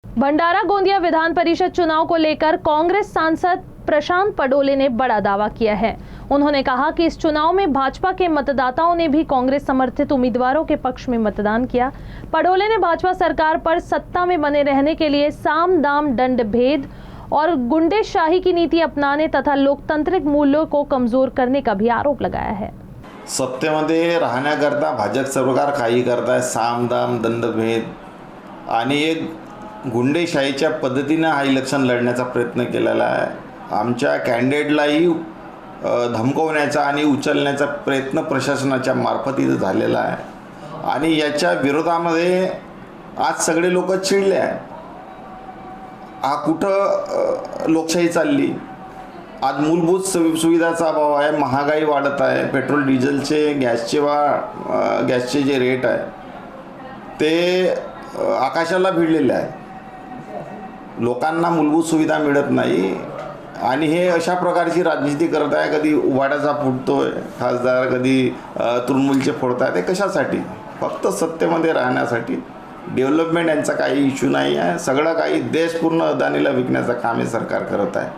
भंडारा गोंदिया विधान परिषद चुनाव को लेकर कांग्रेस सांसद प्रशांत पडोले ने बड़ा दावा किया है। उन्होंने कहा कि इस चुनाव में भाजपा के मतदाताओं ने भी कांग्रेस समर्थित उम्मीदवारों के पक्ष में मतदान किया। पडोले ने भाजपा सरकार पर सत्ता में बने रहने के लिए साम दाम दंड भेद और गुंडेशाही की नीति अपनाने तथा लोकतांत्रिक मूल्यों को कमजोर करने का भी आरोप लगाया है। सत्तेमध्ये राहण्याकरता भाजप सरकार काही करताय, साम दाम दंडभेद आणि एक गुंडेशाहीच्या पद्धतीने हा इलेक्शन लढण्याचा प्रयत्न केलेला आहे। आमच्या कॅन्डिडेटलाही धमकवण्याचा आणि उचलण्याचा प्रयत्न प्रशासनाच्या मार्फत इथं झालेला आहे आणि याच्या विरोधामध्ये आज सगळे लोक चिडले आहे। हा कुठं लोकशाही चालली? आज मूलभूत सुविधाचा अभाव आहे, महागाई वाढत आहे, पेट्रोल डिझेलचे गॅसचे जे रेट आहे ते आकाशाला भिडलेले आहे। लोकांना मूलभूत सुविधा मिळत नाही आणि हे अशा प्रकारची राजनीती करत आहे। कधी उभाट्याचा फुटतोय खासदार, कधी तृणमूलचे फोडताय। ते कशासाठी? फक्त सत्तेमध्ये राहण्यासाठी। डेव्हलपमेंट यांचा काही इश्यू नाही आहे। सगळं काही देश पूर्ण अदानीला विकण्याचं काम हे सरकार करत आहे।